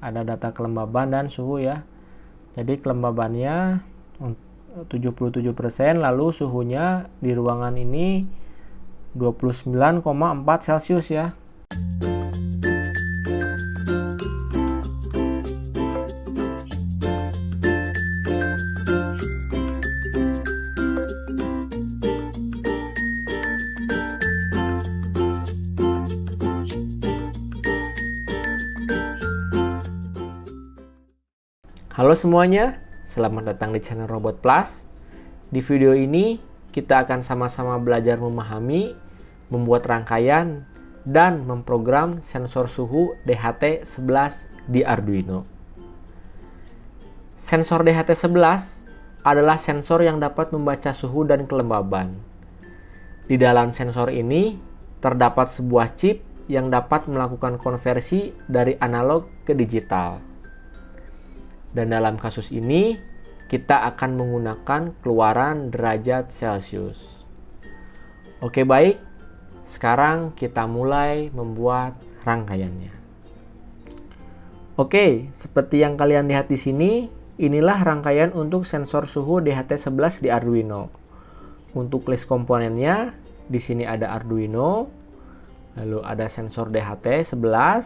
ada data kelembaban dan suhu ya. Jadi kelembabannya 77%, lalu suhunya di ruangan ini 29,4 Celcius ya. Halo semuanya, selamat datang di channel Robot Plus. Di video ini kita akan sama-sama belajar memahami, membuat rangkaian, dan memprogram sensor suhu DHT11 di Arduino. Sensor DHT11 adalah sensor yang dapat membaca suhu dan kelembaban. Di dalam sensor ini terdapat sebuah chip yang dapat melakukan konversi dari analog ke digital. Dan dalam kasus ini, kita akan menggunakan keluaran derajat Celcius. Oke baik, sekarang kita mulai membuat rangkaiannya. Oke, seperti yang kalian lihat di sini, inilah rangkaian untuk sensor suhu DHT11 di Arduino. Untuk list komponennya, di sini ada Arduino, lalu ada sensor DHT11,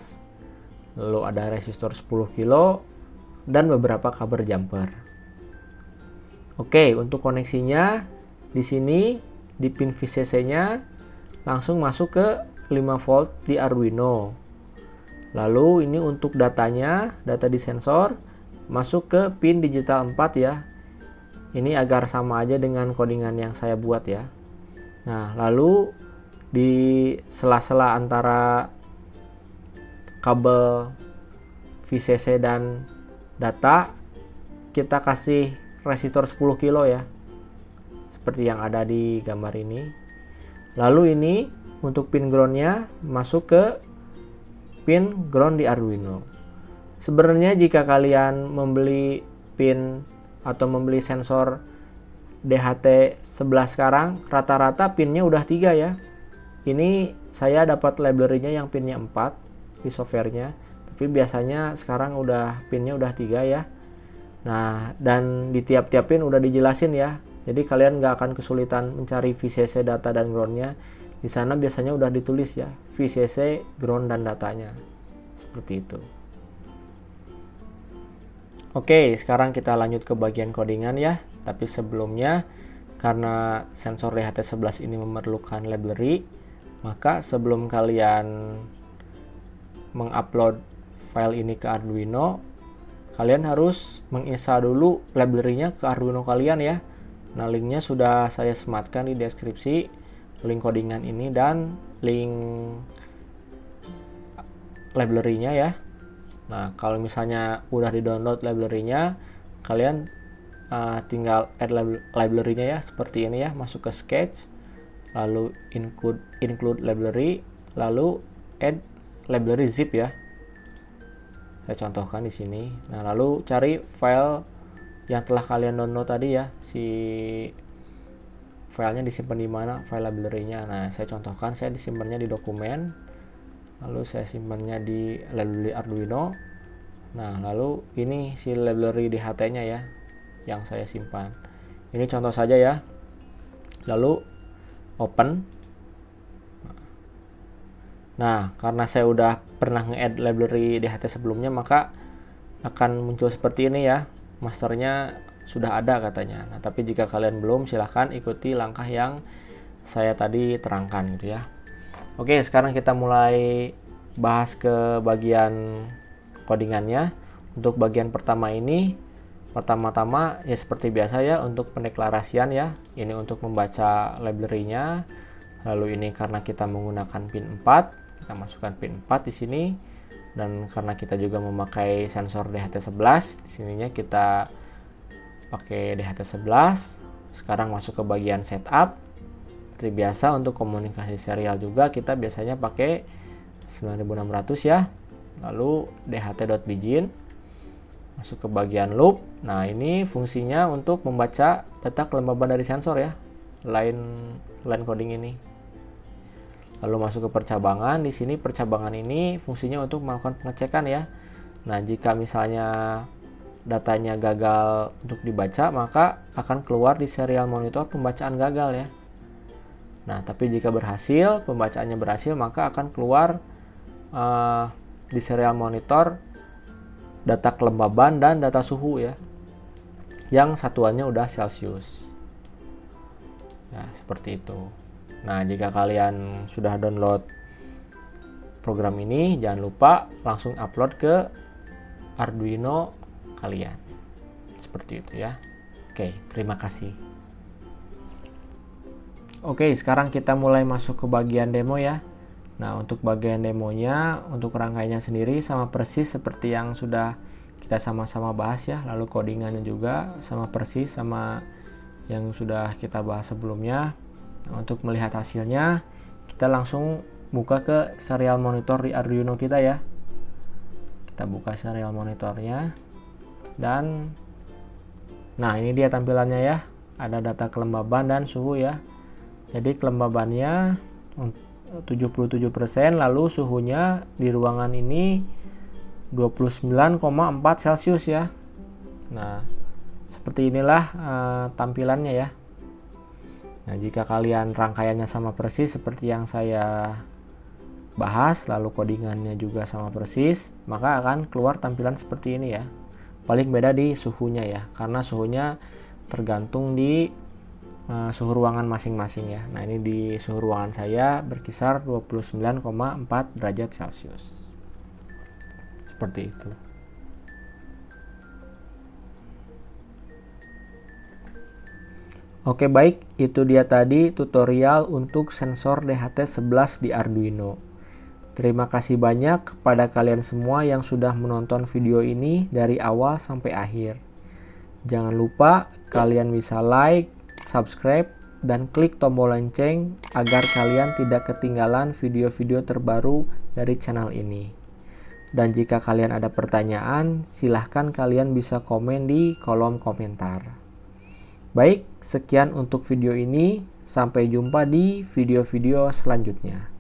lalu ada resistor 10 kilo, dan beberapa kabel jumper. Oke, untuk koneksinya di sini di pin VCC-nya langsung masuk ke 5 volt di Arduino. Lalu ini untuk datanya, data di sensor masuk ke pin digital 4 ya. Ini agar sama aja dengan codingan yang saya buat ya. Nah, lalu di sela-sela antara kabel VCC dan data, kita kasih resistor 10 kilo ya, seperti yang ada di gambar ini. Lalu ini untuk pin groundnya masuk ke pin ground di Arduino. Sebenarnya jika kalian membeli pin atau membeli sensor DHT11 sekarang, rata-rata pinnya udah 3 ya. Ini saya dapat library-nya yang pinnya 4 di softwarenya, tapi biasanya sekarang pinnya udah 3 ya. Nah, dan di tiap-tiap pin udah dijelasin ya. Jadi kalian nggak akan kesulitan mencari VCC, data, dan groundnya. Di sana biasanya udah ditulis ya, VCC, ground, dan datanya. Seperti itu. Oke, sekarang kita lanjut ke bagian codingan ya. Tapi sebelumnya, karena sensor DHT11 ini memerlukan library, maka sebelum kalian mengupload file ini ke Arduino, kalian harus menginstal dulu library-nya ke Arduino kalian ya. Nah, linknya sudah saya sematkan di deskripsi, link codingan ini dan link library-nya ya. Nah, kalau misalnya udah di-download library-nya, kalian tinggal add library-nya ya, seperti ini ya, masuk ke sketch, lalu include library, lalu add library zip ya. Saya contohkan di sini. Nah, lalu cari file yang telah kalian download tadi ya. Si filenya disimpan di mana, file library-nya. Nah, saya contohkan, saya disimpannya di dokumen. Lalu saya simpannya di library Arduino. Nah, lalu ini si library DHT-nya ya yang saya simpan. Ini contoh saja ya. Lalu open. Nah, karena saya udah pernah nge-add library DHT sebelumnya, maka akan muncul seperti ini ya. Masternya sudah ada katanya. Nah, tapi jika kalian belum, silahkan ikuti langkah yang saya tadi terangkan gitu ya. Oke, sekarang kita mulai bahas ke bagian codingannya. Untuk bagian pertama ini, pertama-tama ya seperti biasa ya, untuk pendeklarasian ya. Ini untuk membaca library-nya. Lalu ini karena kita menggunakan pin 4, kita masukkan pin 4 di sini, dan karena kita juga memakai sensor DHT11, di sininya kita pakai DHT11. Sekarang masuk ke bagian setup. Seperti biasa untuk komunikasi serial juga kita biasanya pakai 9600 ya. Lalu DHT.begin, masuk ke bagian loop. Nah, ini fungsinya untuk membaca data kelembaban dari sensor ya, line coding ini. Lalu masuk ke percabangan. Di sini percabangan ini fungsinya untuk melakukan pengecekan ya. Nah, jika misalnya datanya gagal untuk dibaca, maka akan keluar di serial monitor pembacaan gagal ya. Nah, tapi jika berhasil, pembacaannya berhasil, maka akan keluar di serial monitor data kelembaban dan data suhu ya, yang satuannya udah Celsius. Ya, seperti itu. Nah, jika kalian sudah download program ini, jangan lupa langsung upload ke Arduino kalian. Seperti itu ya. Oke, terima kasih. Oke, sekarang kita mulai masuk ke bagian demo ya. Nah, untuk bagian demonya, untuk rangkaiannya sendiri sama persis seperti yang sudah kita sama-sama bahas ya. Lalu codingannya juga sama persis sama yang sudah kita bahas sebelumnya. Nah, untuk melihat hasilnya, kita langsung buka ke serial monitor di Arduino kita ya. Kita buka serial monitornya. Dan nah, ini dia tampilannya ya. Ada data kelembaban dan suhu ya. Jadi kelembabannya 77%, lalu suhunya di ruangan ini 29,4 Celcius ya. Nah, seperti inilah tampilannya ya. Nah, jika kalian rangkaiannya sama persis seperti yang saya bahas, lalu codingannya juga sama persis, maka akan keluar tampilan seperti ini ya. Paling beda di suhunya ya, karena suhunya tergantung di suhu ruangan masing-masing ya. Nah, ini di suhu ruangan saya berkisar 29,4 derajat Celcius. Seperti itu. Oke, baik, itu dia tadi tutorial untuk sensor DHT11 di Arduino. Terima kasih banyak kepada kalian semua yang sudah menonton video ini dari awal sampai akhir. Jangan lupa kalian bisa like, subscribe, dan klik tombol lonceng agar kalian tidak ketinggalan video-video terbaru dari channel ini. Dan jika kalian ada pertanyaan, silahkan kalian bisa komen di kolom komentar. Baik, sekian untuk video ini. Sampai jumpa di video-video selanjutnya.